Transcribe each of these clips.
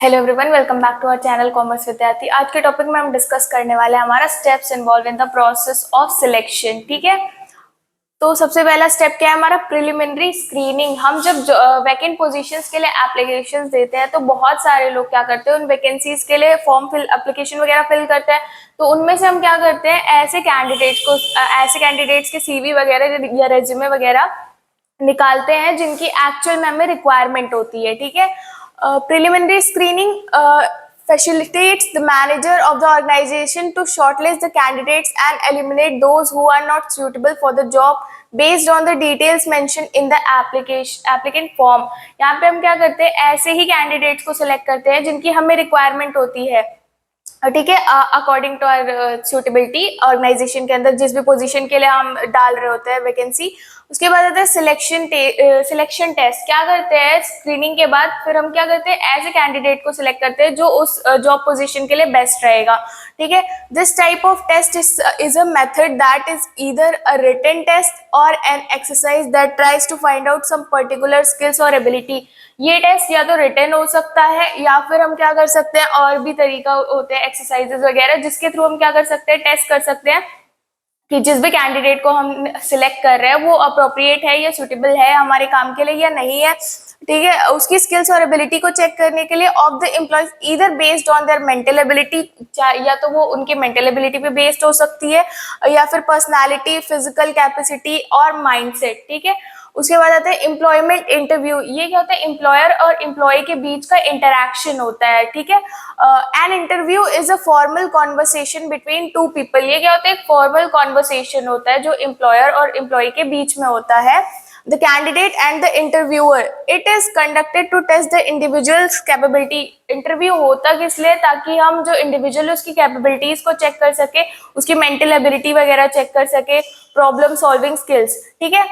Hello everyone, welcome back to our channel commerce विद्यार्थी। आज के टॉपिक में हम डिस्कस करने वाले हैं हमारा steps involve in the process of selection. ठीक है, तो सबसे पहला स्टेप क्या है हमारा? Preliminary screening. हम जब वैकेंट पोजीशंस के लिए एप्लीकेशंस देते हैं तो बहुत सारे लोग क्या करते हैं, उन वैकेंसीज के लिए फॉर्म फिल एप्लीकेशन वगैरह फिल करते हैं। तो उनमें से हम क्या करते हैं, ऐसे कैंडिडेट्स के सीवी वगैरह या रेज्यूमे वगैरह निकालते हैं जिनकी एक्चुअल में हमें रिक्वायरमेंट होती है। ठीक है, preliminary screening facilitates the manager of the organization to shortlist the candidates and eliminate those who are not suitable for the job based on the details mentioned in the applicant form। यहाँ पे हम क्या करते हैं, ऐसे ही candidates को select करते हैं जिनकी हमें रिक्वायरमेंट होती है। ठीक है, according to our suitability organization के अंदर जिस भी पोजीशन के लिए हम डाल रहे होते हैं वैकेंसी। उसके बाद आता है सिलेक्शन टेस्ट। क्या करते हैं, स्क्रीनिंग के बाद फिर हम क्या करते हैं, एज ए कैंडिडेट को सिलेक्ट करते हैं जो उस जॉब पोजीशन के लिए बेस्ट रहेगा। ठीक है, this type of test is a method that is either a written test or an exercise that tries to find out some particular skills or ability. ये टेस्ट या तो रिटन हो सकता है या फिर हम क्या कर सकते हैं, और भी तरीका होते हैं एक्सरसाइजेस वगैरह जिसके थ्रू हम क्या कर सकते हैं, टेस्ट कर सकते हैं कि जिस भी कैंडिडेट को हम सिलेक्ट कर रहे हैं वो अप्रोप्रिएट है या सुटेबल है हमारे काम के लिए या नहीं है। ठीक है, उसकी स्किल्स और एबिलिटी को चेक करने के लिए of the employees either based on their mental ability, या तो वो उनके मेंटल एबिलिटी पे बेस्ड हो सकती है या फिर पर्सनालिटी, फिजिकल कैपेसिटी और माइंडसेट। ठीक है, उसके बाद आता है एम्प्लॉयमेंट इंटरव्यू। ये क्या होता है, एम्प्लॉयर और एम्प्लॉय के बीच का इंटरेक्शन होता है। ठीक है, an interview is a formal conversation between two people. ये क्या होता है, एक फॉर्मल कॉन्वर्सेशन होता है जो एम्प्लॉयर और एम्प्लॉय के बीच में होता है। The candidate and the interviewer, it is conducted to test the individual's capability। Interview होता किस लिए, ताकि हम जो इंडिविजुअल उसकी कैपेबिलिटीज को चेक कर सके, उसकी मेंटल एबिलिटी वगैरह चेक कर सके, प्रॉब्लम सॉल्विंग स्किल्स। ठीक है,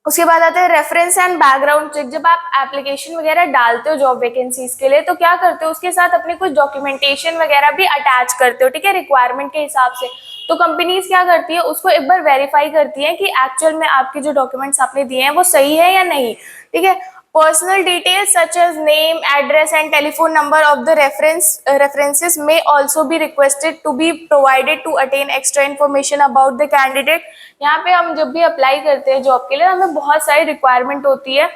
उसके बाद आते हैं रेफरेंस एंड बैकग्राउंड चेक। जब आप एप्लीकेशन वगैरह डालते हो जॉब वैकेंसीज के लिए तो क्या करते हो, उसके साथ अपनी कुछ डॉक्यूमेंटेशन वगैरह भी अटैच करते हो। ठीक है, रिक्वायरमेंट के हिसाब से। तो कंपनीज क्या करती है, उसको एक बार वेरीफाई करती है कि एक्चुअल में आपके जो डॉक्यूमेंट्स आपने दिए हैं वो सही है या नहीं। ठीक है, personal details such as name, address and telephone number of the references may also be requested to be provided to attain extra information about the candidate। यहाँ पे हम जब भी अप्लाई करते हैं जॉब के लिए हमें बहुत सारी रिक्वायरमेंट होती है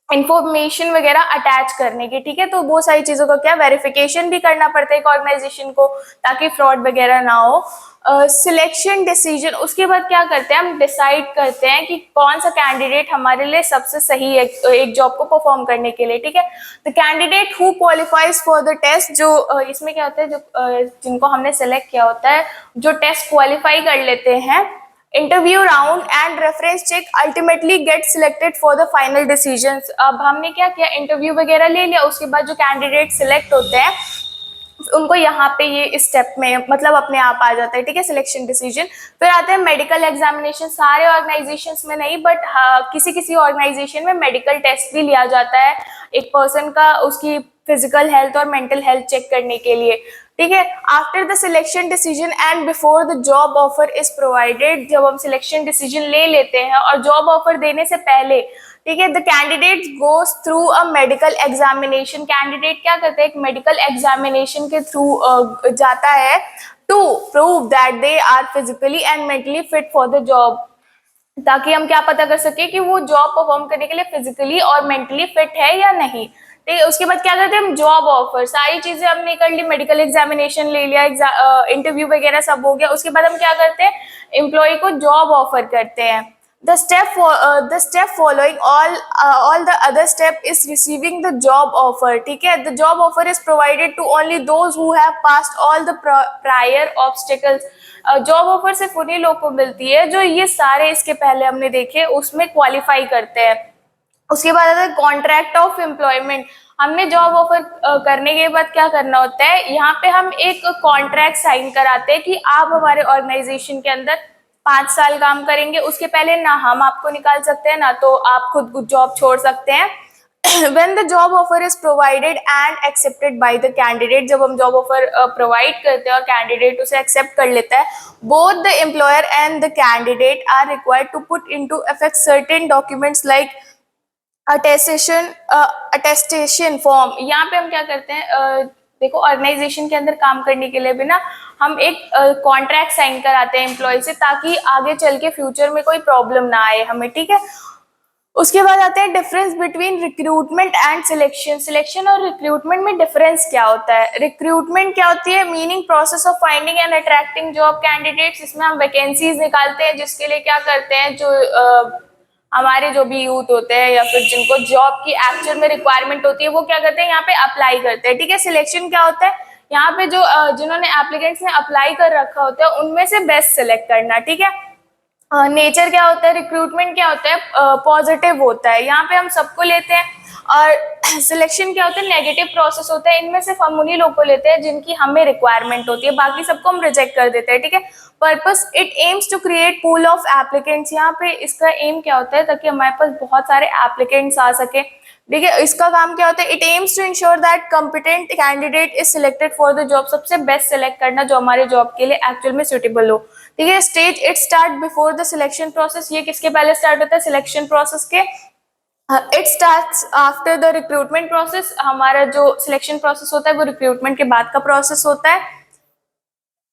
इंफॉर्मेशन वगैरह अटैच करने की। ठीक है, तो वो सारी चीजों का क्या वेरिफिकेशन भी करना पड़ता है एक ऑर्गेनाइजेशन को, ताकि फ्रॉड वगैरह ना हो। सिलेक्शन डिसीजन, उसके बाद क्या करते हैं, हम डिसाइड करते हैं कि कौन सा कैंडिडेट हमारे लिए सबसे सही है एक जॉब को परफॉर्म करने के लिए। ठीक है, the candidate who qualifies for the test, जो इसमें क्या होता है, जो जिनको हमने सेलेक्ट किया होता है, जो टेस्ट क्वालिफाई कर लेते हैं, interview round and reference check ultimately get selected for the final decisions. अब हमने क्या किया, इंटरव्यू वगैरह ले लिया, उसके बाद जो कैंडिडेट सिलेक्ट होते हैं उनको यहाँ पे ये इस स्टेप में मतलब अपने आप आ जाता है। ठीक है, सिलेक्शन डिसीजन। फिर आते हैं मेडिकल एग्जामिनेशन। सारे ऑर्गेनाइजेशंस में नहीं, बट किसी किसी ऑर्गेनाइजेशन में मेडिकल टेस्ट भी लिया जाता है एक पर्सन का, उसकी फिजिकल हेल्थ और मेंटल हेल्थ चेक करने के लिए। ठीक है, after the selection decision and before the job offer is provided. जब हम सिलेक्शन डिसीजन ले लेते हैं और जॉब ऑफर देने से पहले, ठीक है, the candidate goes through a medical examination. Candidate क्या करते हैं, एक मेडिकल एग्जामिनेशन के थ्रू जाता है to prove that they are physically and mentally fit for the job, ताकि हम क्या पता कर सके कि वो जॉब परफॉर्म करने के लिए फिजिकली और मेंटली फिट है या नहीं। ठीक है, उसके बाद क्या करते हैं हम, जॉब ऑफर। सारी चीजें हमने कर ली, मेडिकल एग्जामिनेशन ले लिया, इंटरव्यू वगैरह सब हो गया। उसके बाद हम क्या करते हैं, एम्प्लॉय को जॉब ऑफर करते हैं। The step following all the other step is receiving the job offer। ठीक है, the job offer is provided to only those who have passed all the prior obstacles। Job offer सिर्फ उन्हीं लोगों को मिलती है जो ये सारे इसके पहले हमने देखे उसमें क्वालिफाई करते हैं। उसके बाद आता है कॉन्ट्रैक्ट ऑफ एम्प्लॉयमेंट। हमने जॉब ऑफर करने के बाद क्या करना होता है, यहाँ पे हम एक कॉन्ट्रैक्ट साइन कराते हैं कि आप हमारे ऑर्गेनाइजेशन के अंदर 5 साल काम करेंगे। उसके पहले ना हम आपको निकाल सकते हैं ना तो आप खुद जॉब छोड़ सकते हैं। when the job offer is provided and accepted by the candidate, जब हम जॉब ऑफर प्रोवाइड करते हैं और कैंडिडेट उसे एक्सेप्ट कर लेता है, both the employer and the candidate are required to put into effect certain documents like attestation form. यहाँ पे हम क्या करते हैं, देखो ऑर्गेनाइजेशन के अंदर काम करने के लिए भी ना हम एक कॉन्ट्रैक्ट साइन कराते हैं एम्प्लॉय से, ताकि आगे चल के फ्यूचर में कोई प्रॉब्लम ना आए हमें, ठीक है। उसके बाद आते हैं difference between recruitment and selection. Selection और रिक्रूटमेंट में डिफरेंस क्या होता है? रिक्रूटमेंट क्या होती है? Meaning process of finding and attracting job candidates. इसमें हम वैकेंसीज निकालते हैं, जिसके लिए क्या करते हैं, जो हमारे जो भी यूथ होते हैं या फिर जिनको जॉब की एक्चुअल में रिक्वायरमेंट होती है, वो क्या करते हैं, यहाँ पे अप्लाई करते हैं, ठीक है। सिलेक्शन क्या होता है? यहाँ पे जो जिन्होंने एप्लीकेंट्स ने अप्लाई कर रखा होता है उनमें से बेस्ट सिलेक्ट करना, ठीक है। नेचर क्या होता है? रिक्रूटमेंट क्या होता है? पॉजिटिव होता है, यहाँ पे हम सबको लेते हैं। और सिलेक्शन क्या होता है? नेगेटिव प्रोसेस होता है, इनमें सिर्फ हम उन्हीं लोग को लेते हैं जिनकी हमें रिक्वायरमेंट होती है, बाकी सबको हम रिजेक्ट कर देते हैं, ठीक है। Purpose, it aims to create pool of applicants. यहाँ पे इसका एम क्या होता है? ताकि हमारे पास बहुत सारे एप्लीकेंट्स आ सके, ठीक है। इसका काम क्या होता है? It aims to ensure that competent candidate is selected for the job. सबसे बेस्ट सिलेक्ट करना जो हमारे जॉब के लिए एक्चुअल में सुटेबल हो, ठीक है। Stage, it start before the selection process. ये किसके पहले स्टार्ट होता है? सिलेक्शन प्रोसेस के। It starts after the recruitment process. हमारा जो सिलेक्शन प्रोसेस होता है वो रिक्रूटमेंट के बाद का प्रोसेस होता है।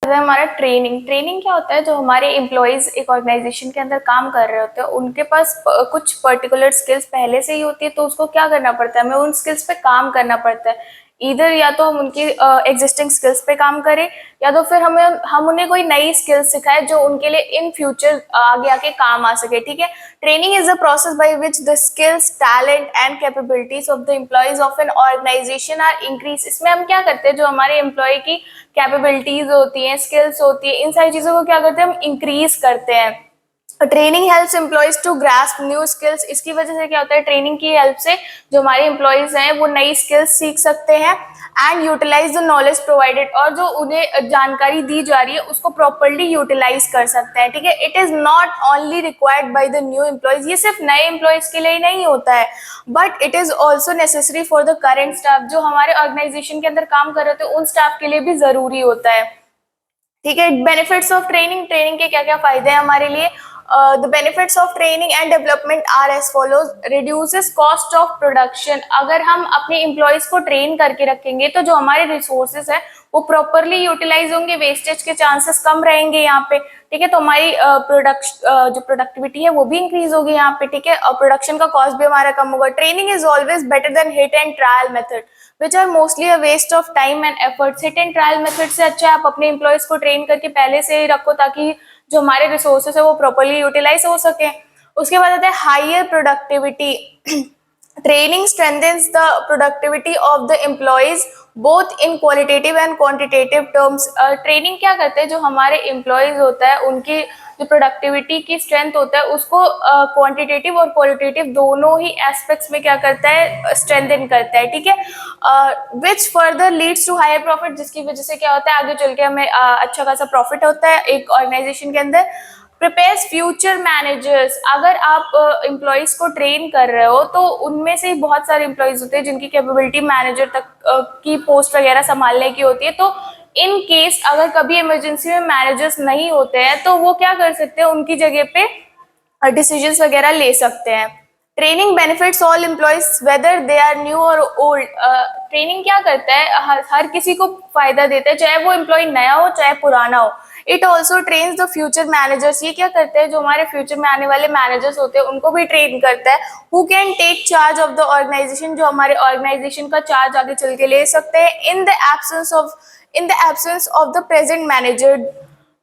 हमारा ट्रेनिंग। ट्रेनिंग क्या होता है? जो हमारे एम्प्लॉयज एक ऑर्गेनाइजेशन के अंदर काम कर रहे होते हैं, उनके पास कुछ पर्टिकुलर स्किल्स पहले से ही होती है, तो उसको क्या करना पड़ता है? हमें उन स्किल्स पे काम करना पड़ता है। इधर या तो हम उनकी एग्जिस्टिंग स्किल्स पे काम करें, या तो फिर हम उन्हें कोई नई स्किल्स सिखाएं जो उनके लिए इन फ्यूचर आगे आके काम आ सके, ठीक है। Training is the process by which the skills, talent and capabilities of the employees of an organization are increase. इसमें हम क्या करते हैं? जो हमारे एम्प्लॉय की कैपेबिलिटीज होती हैं, स्किल्स होती है, इन सारी चीजों को क्या करते हैं? हम इंक्रीज करते हैं। Training helps employees to grasp new skills. इसकी वजह से क्या होता है? ट्रेनिंग की हेल्प से जो हमारे एम्प्लॉयज हैं वो नई स्किल्स सीख सकते हैं and utilize the knowledge provided. और जो उन्हें जानकारी दी जा रही है उसको प्रॉपरली यूटिलाइज कर सकते हैं, ठीक है। It is not only required by the new employees. ये सिर्फ नए एम्प्लॉयज के लिए ही नहीं होता है, but it is also necessary for the current staff. जो हमारे ऑर्गेनाइजेशन के अंदर काम कर रहे होते हैं उन स्टाफ के लिए भी जरूरी होता है, ठीक है। Benefits of training. ट्रेनिंग के क्या क्या फायदे हैं हमारे लिए? The benefits of training and development are as follows. Reduces cost of production. अगर हम अपने एम्प्लॉयज को ट्रेन करके रखेंगे तो जो हमारे रिसोर्सेज है वो प्रॉपरली यूटिलाइज होंगे, वेस्टेज के चांसेस कम रहेंगे यहाँ पे, ठीक है। तो हमारी जो प्रोडक्टिविटी है वो भी इंक्रीज होगी यहाँ पे, ठीक है। और प्रोडक्शन का कॉस्ट भी हमारा कम होगा। Training is always better than hit and trial method which are mostly a waste of time and efforts. Hit and trial method से अच्छा है आप अपने एम्प्लॉयज को ट्रेन करके पहले से ही रखो, ताकि जो हमारे रिसोर्सेज है वो प्रॉपरली यूटिलाइज हो सके। उसके बाद आता है higher productivity. Training strengthens the productivity of the employees both in qualitative and quantitative terms. Training क्या करते हैं? जो हमारे एम्प्लॉयज होता है उनकी जो प्रोडक्टिविटी की स्ट्रेंथ होता है उसको क्वांटिटेटिव और क्वालिटेटिव दोनों ही एस्पेक्ट्स में क्या करता है? स्ट्रेंथन करता है, ठीक है। Which further leads to higher profit. जिसकी वजह से क्या होता है? आगे चल के हमें अच्छा खासा प्रॉफिट होता है एक ऑर्गेनाइजेशन के अंदर। Prepares future managers. अगर आप एम्प्लॉयज को ट्रेन कर रहे हो तो उनमें से ही बहुत सारे एम्प्लॉयज होते हैं जिनकी कैपेबिलिटी मैनेजर तक की पोस्ट वगैरह संभालने की होती है। तो इन केस अगर कभी इमरजेंसी में मैनेजर्स नहीं होते हैं तो वो क्या कर सकते हैं? उनकी जगह पे डिसीजंस वगैरह ले सकते हैं। Training benefits all employees whether they are new or old. Training क्या करता है? हर किसी को फायदा देता है, चाहे वो एम्प्लॉय नया हो चाहे पुराना हो। It also trains the future managers. ये क्या करते हैं? जो हमारे फ्यूचर में आने वाले मैनेजर्स होते हैं उनको भी ट्रेन करता है। Who can take charge of the organization. जो हमारे ऑर्गेनाइजेशन का चार्ज आगे चल के ले सकते हैं in the absence of the present manager.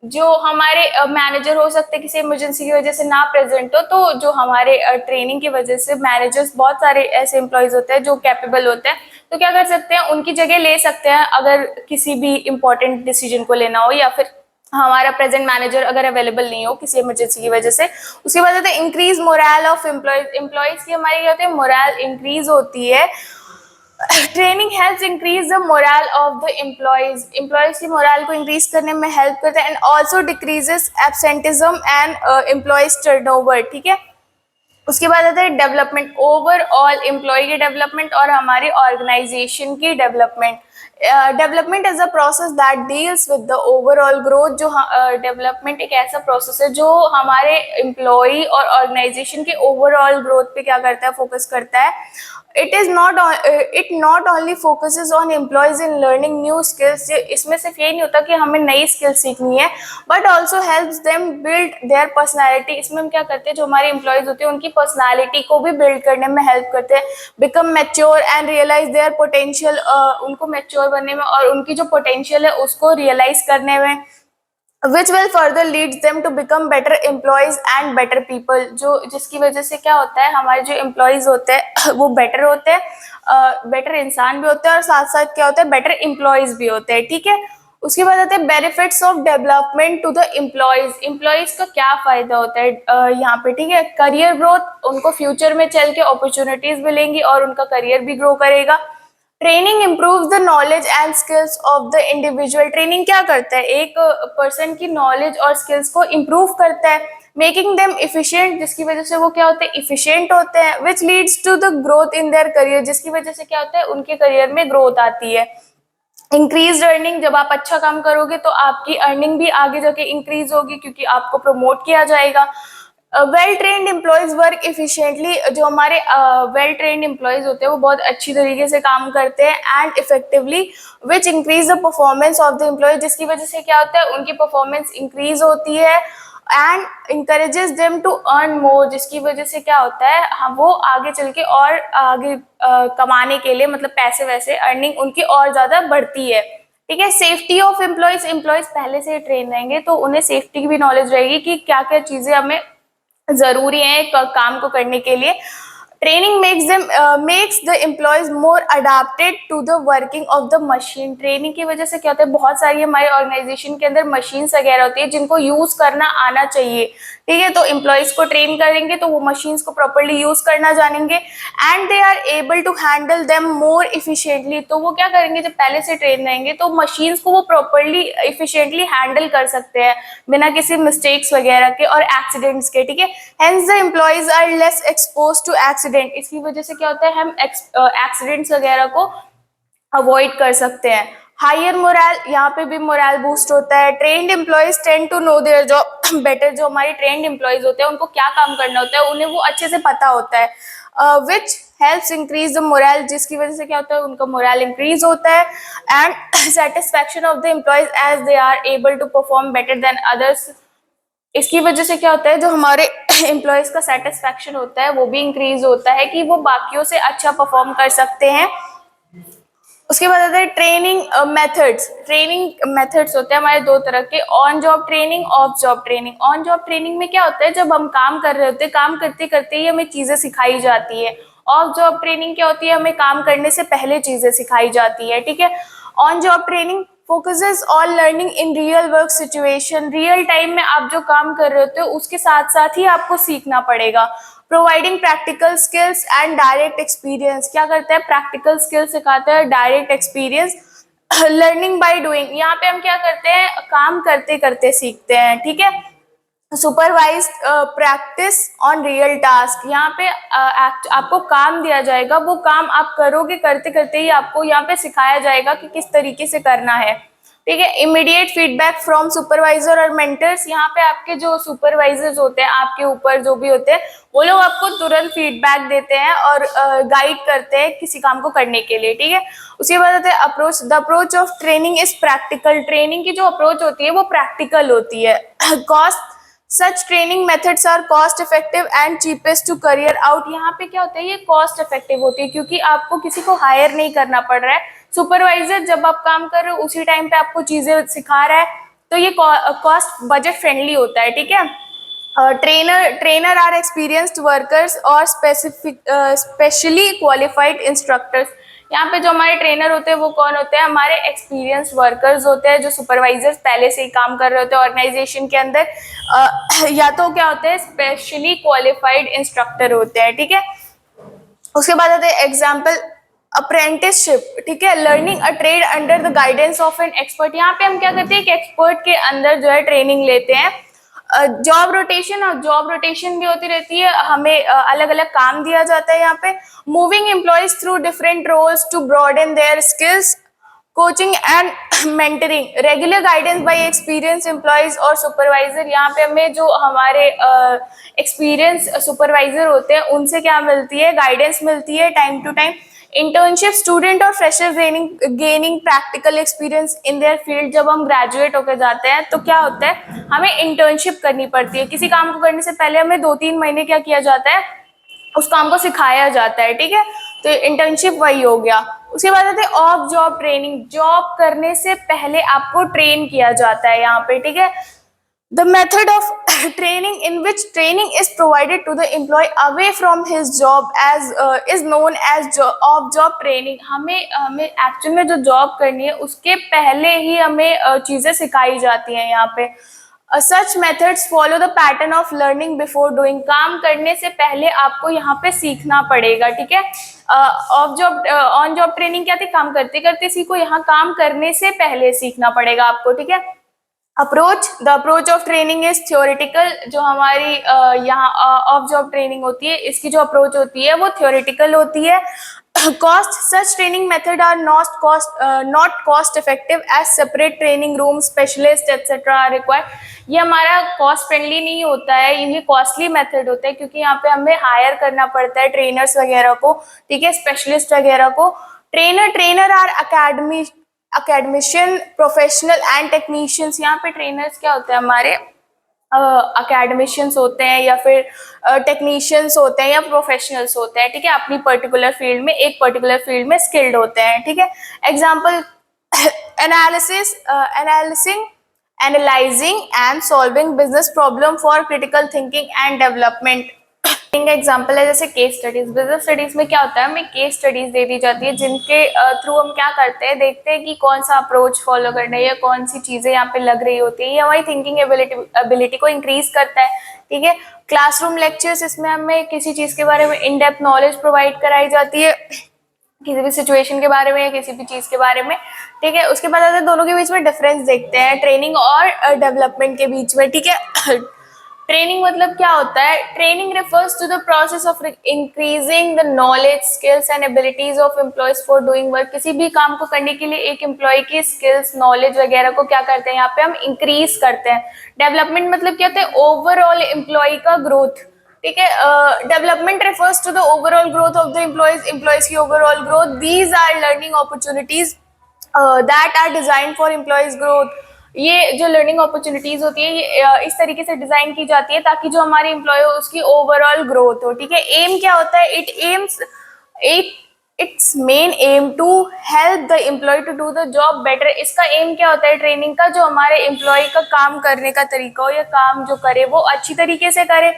जो हमारे मैनेजर हो सकते हैं किसी इमरजेंसी की वजह से ना प्रेजेंट हो, तो जो हमारे ट्रेनिंग की वजह से मैनेजर्स, बहुत सारे ऐसे एम्प्लॉयज होते हैं जो कैपेबल होते हैं, तो क्या कर सकते हैं? उनकी जगह ले सकते हैं अगर किसी भी इंपॉर्टेंट डिसीजन को लेना हो, या फिर हमारा प्रेजेंट मैनेजर अगर अवेलेबल नहीं हो किसी इमरजेंसी की वजह से। उसके बाद होता है increase moral of employees. Employees की हमारी क्या होती है? मोरल इंक्रीज होती है। Training helps increase the moral of the employees. Employees की मोरल को इंक्रीज करने में हेल्प करता है। And also decreases absenteeism and employees turnover, ठीक है। उसके बाद आता है डेवलपमेंट, ओवरऑल एम्प्लॉय की डेवलपमेंट और हमारी ऑर्गेनाइजेशन की development. Development is a process that deals with the overall growth. जो डेवलपमेंट एक ऐसा प्रोसेस है जो हमारे एम्प्लॉय और ऑर्गेनाइजेशन के ओवरऑल ग्रोथ पे क्या करता है, फोकस करता है। It not only focuses on employees in learning new skills. इसमें सिर्फ ये नहीं होता कि हमें नई स्किल्स सीखनी है, but also helps them build their personality. इसमें हम क्या करते हैं, जो हमारे एम्प्लॉयज होते हैं उनकी पर्सनैलिटी को भी बिल्ड करने में हेल्प करते हैं। Become mature and realize their potential, उनको मैच्योर बनने में और उनकी जो पोटेंशियल है उसको रियलाइज करने में, which will further leads them to become better employees and better people। जो जिसकी वजह से क्या होता है, हमारे जो एम्प्लॉयज होते हैं वो बेटर होते हैं, बेटर इंसान भी होते हैं और साथ साथ क्या होता है, बेटर एम्प्लॉयज भी होते हैं। ठीक है, उसके बाद आते हैं benefits of development to the employees. Employees का क्या फायदा होता है यहाँ पे, ठीक है। करियर ग्रोथ, उनको फ्यूचर में चल के अपॉर्चुनिटीज मिलेंगी और उनका करियर भी ग्रो करेगा। Training improves the knowledge and skills of the individual. Training क्या करता है, एक पर्सन की नॉलेज और स्किल्स को इम्प्रूव करता है, मेकिंग देम इफिशिएंट, जिसकी वजह से वो क्या होते हैं, इफिशिएंट होते हैं। Which leads to the growth in their career, जिसकी वजह से क्या होता है, उनके करियर में ग्रोथ आती है। इंक्रीज अर्निंग, जब आप अच्छा काम करोगे तो आपकी अर्निंग भी आगे जाके इंक्रीज होगी क्योंकि आपको प्रमोट किया जाएगा। Well trained employees work efficiently. जो हमारे वेल ट्रेन्ड एम्प्लॉयज होते हैं वो बहुत अच्छी तरीके से काम करते हैं and effectively, which increase the performance of the employee, जिसकी वजह से क्या होता है, उनकी परफॉर्मेंस इंक्रीज होती है। And encourages them to earn more, जिसकी वजह से क्या होता है, हम वो आगे चल के और आगे कमाने के लिए, मतलब पैसे वैसे अर्निंग उनकी और ज्यादा बढ़ती है। ठीक है। सेफ्टी ऑफ एम्प्लॉयज, एम्प्लॉयज पहले से ट्रेन रहेंगे तो उन्हें सेफ्टी की भी नॉलेज रहेगी कि क्या क्या चीजें हमें जरूरी है काम को करने के लिए। Training makes the employees more adapted to the working of the machine. Training की वजह से क्या होता है, बहुत सारी हमारे ऑर्गेनाइजेशन के अंदर मशीन्स वगैरह होती है जिनको यूज करना आना चाहिए। ठीक है, तो एम्प्लॉयज को ट्रेन करेंगे तो वो मशीन्स को प्रॉपर्ली यूज करना जानेंगे and they are able to handle them more efficiently. तो वो क्या करेंगे, जब पहले से ट्रेन रहेंगे तो मशीन्स को वो प्रॉपर्ली इफिशिएंटली हैंडल कर सकते हैं बिना किसी मिस्टेक्स वगैरह के और एक्सीडेंट्स के। ठीक है, hence the employees are less expose to accident. इसकी वजह से क्या होता है, हम एक्सीडेंट्स वगैरह को अवॉइड कर सकते हैं। हायर मोरल, यहाँ पे भी मोरल बूस्ट होता है। Trained employees tend to know their job better. जो हमारे ट्रेन्ड एम्प्लॉयज होते हैं उनको क्या काम करना होता है उन्हें वो अच्छे से पता होता है, which helps increase the moral, जिसकी वजह से क्या होता है, उनका मोरल इंक्रीज होता है। And satisfaction of the employees as they are able to perform better than others. इसकी वजह से क्या होता है, जो हमारे एम्प्लॉयज का सेटिस्फैक्शन होता है वो भी इंक्रीज होता है कि वो बाकियों से अच्छा परफॉर्म कर सकते हैं। उसके बाद आता है ट्रेनिंग मेथड्स। ट्रेनिंग मेथड्स होते हैं हमारे दो तरह के, on job training, of job training. On job training में क्या होता है, जब हम काम कर रहे होते हैं, काम करते करते ही हमें चीजें सिखाई जाती है। ऑफ जॉब ट्रेनिंग क्या होती है, हमें काम करने से पहले चीजें सिखाई जाती है। ठीक है, on job training focuses on learning in real work situation. Real time में आप जो काम कर रहे होते हो उसके साथ साथ ही आपको सीखना पड़ेगा। Providing practical skills and direct experience, क्या करता है, प्रैक्टिकल स्किल्स सिखाता है, direct experience. Learning by doing, यहाँ पे हम क्या करते हैं, काम करते करते सीखते हैं। ठीक है। Supervise practice on real task, यहाँ पे आपको काम दिया जाएगा, वो काम आप करोगे, करते करते ही आपको यहाँ पे सिखाया जाएगा कि किस तरीके से करना है। ठीक है। इमीडिएट फीडबैक फ्रॉम सुपरवाइजर और मेंटर्स, यहाँ पे आपके जो सुपरवाइजर्स होते हैं, आपके ऊपर जो भी होते हैं, वो लोग आपको तुरंत फीडबैक देते हैं और गाइड करते हैं किसी काम को करने के लिए। ठीक है। उसके बाद आते हैं approach. The approach of training is practical. Training की जो अप्रोच होती है वो प्रैक्टिकल होती है। Cost, such training methods are cost effective and cheapest to carry out. यहाँ पे क्या होता है, ये कॉस्ट इफेक्टिव होती है क्योंकि आपको किसी को हायर नहीं करना पड़ रहा है। सुपरवाइजर जब आप काम कर रहे हो उसी टाइम पे आपको चीजें सिखा रहा है, तो ये कॉस्ट बजट फ्रेंडली होता है। ठीक है। ट्रेनर आर एक्सपीरियंस्ड वर्कर्स और स्पेशली क्वालिफाइड इंस्ट्रक्टर्स। यहाँ पे जो हमारे ट्रेनर होते हैं वो कौन होते हैं, हमारे एक्सपीरियंस वर्कर्स होते हैं, जो सुपरवाइजर्स पहले से ही काम कर रहे होते हैं ऑर्गेनाइजेशन के अंदर, या तो क्या होते हैं, स्पेशली क्वालिफाइड इंस्ट्रक्टर होते हैं। ठीक है। उसके बाद आते हैं एग्जाम्पल, अप्रेंटिसशिप। ठीक है, learning a trade under the guidance of an expert. यहाँ पे हम क्या करते हैं, एक एक्सपर्ट के अंदर जो है ट्रेनिंग लेते हैं। जॉब रोटेशन, और जॉब रोटेशन भी होती रहती है, हमें अलग अलग काम दिया जाता है यहाँ पे. Moving employees through different roles to broaden their skills, coaching and mentoring, regular guidance by experience employees और सुपरवाइजर. यहाँ पे हमें जो हमारे एक्सपीरियंस सुपरवाइजर होते हैं उनसे क्या मिलती है, गाइडेंस मिलती है time to time. Internship, student और fresher gaining practical experience in their field. जब हम ग्रेजुएट होकर जाते हैं तो क्या होता है, हमें इंटर्नशिप करनी पड़ती है. किसी काम को करने से पहले हमें 2-3 महीने क्या किया जाता है, उस काम को सिखाया जाता है. ठीक है, तो इंटर्नशिप वही हो गया. उसके बाद आते हैं ऑफ जॉब ट्रेनिंग. जॉब करने से पहले आपको ट्रेन किया जाता है यहाँ पे. ठीक है, the method of training in which training is provided to the employee away from his job as is known as off job training. हमें एक्चुअल में जो जॉब करनी है उसके पहले ही हमें चीजें सिखाई जाती हैं यहाँ पे. Such methods follow the pattern of learning before doing. काम करने से पहले आपको यहाँ पे सीखना पड़ेगा. ठीक है, of job on job training क्या थी, काम करते करते सीखो. यहाँ काम करने से पहले सीखना पड़ेगा आपको. ठीक है, approach, the approach of training is theoretical. जो हमारी यहाँ ऑफ जॉब ट्रेनिंग होती है, इसकी जो अप्रोच होती है वो थ्योरेटिकल होती है. Cost, such training method are not cost effective as separate training room, specialist etcetera are required. ये हमारा कॉस्ट फ्रेंडली नहीं होता है, ये कॉस्टली मेथड होता है, क्योंकि यहाँ पे हमें हायर करना पड़ता है ट्रेनर्स वगैरह को. ठीक है, स्पेशलिस्ट वगैरह को. Trainer are academician, professional and technicians. यहाँ पे ट्रेनर्स क्या होते हैं, हमारे अकेडमिशियंस होते हैं या फिर टेक्नीशियंस होते हैं या प्रोफेशनल्स होते हैं. ठीक है, अपनी पर्टिकुलर फील्ड में, एक पर्टिकुलर फील्ड में स्किल्ड होते हैं. ठीक है, example, analysing and solving business problem for critical thinking and development. Example है जैसे केस स्टडीज. बिजनेस स्टडीज में क्या होता है, हमें केस स्टडीज दे दी जाती है जिनके थ्रू हम क्या करते हैं, देखते हैं कि कौन सा अप्रोच फॉलो करना है या कौन सी चीजें यहाँ पे लग रही होती है. ये हमारी थिंकिंग एबिलिटी को इंक्रीज करता है. ठीक है, क्लासरूम लेक्चर्स, इसमें हमें किसी चीज के बारे में इन डेप्थ नॉलेज प्रोवाइड कराई जाती है, किसी भी सिचुएशन के बारे में या किसी भी चीज के बारे में. ठीक है, उसके बाद आते हैं दोनों के बीच में डिफरेंस देखते हैं, ट्रेनिंग और डेवलपमेंट के बीच में. ठीक है, ट्रेनिंग मतलब क्या होता है, training refers to the process of increasing the knowledge, skills and abilities of employees for doing work. किसी भी काम को करने के लिए एक एम्प्लॉय की स्किल्स, नॉलेज वगैरह को क्या करते हैं, यहाँ पे हम इंक्रीज करते हैं. डेवलपमेंट मतलब क्या होता है, ओवरऑल एम्प्लॉय का ग्रोथ. ठीक है, development refers to the overall growth of the employees की overall growth. These are learning opportunities that are design for employees growth. ये जो लर्निंग अपॉर्चुनिटीज होती है ये इस तरीके से डिजाइन की जाती है ताकि जो हमारे एम्प्लॉय हो उसकी ओवरऑल ग्रोथ हो. ठीक है, एम क्या होता है, its main aim to help the employee to do the job better. इसका एम क्या होता है ट्रेनिंग का, जो हमारे एम्प्लॉय का काम करने का तरीका हो या काम जो करे वो अच्छी तरीके से करे.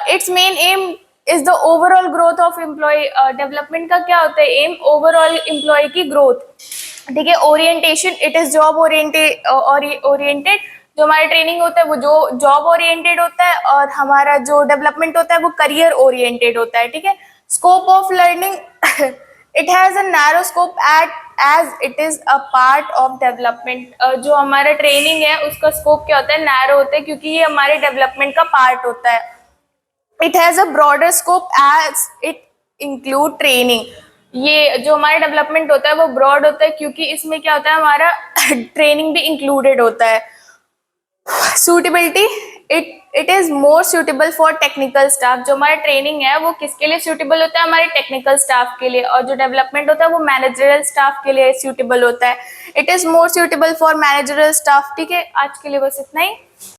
Its main aim is the overall growth of employee. Development का क्या होता है एम, ओवरऑल एम्प्लॉय की ग्रोथ. ठीक है, orientation, it is job oriented. जो हमारा ट्रेनिंग होता है वो जो जॉब ओरिएंटेड होता है और हमारा जो डेवलपमेंट होता है वो करियर ओरिएंटेड होता है. ठीक है, scope of learning, it has a narrow scope as it is a part of development. जो हमारा ट्रेनिंग है उसका स्कोप क्या होता है, नैरो होता है, क्योंकि ये हमारे डेवलपमेंट का पार्ट होता है. It has a broader scope as it include training. ये जो हमारा डेवलपमेंट होता है वो ब्रॉड होता है क्योंकि इसमें क्या होता है, हमारा ट्रेनिंग भी इंक्लूडेड होता है. Suitability, it is more suitable for technical staff. जो हमारा ट्रेनिंग है वो किसके लिए सूटेबल होता है, हमारे टेक्निकल स्टाफ के लिए, और जो डेवलपमेंट होता है वो मैनेजरल स्टाफ के लिए सूटेबल होता है. It is more suitable for managerial staff. ठीक है, आज के लिए बस इतना ही.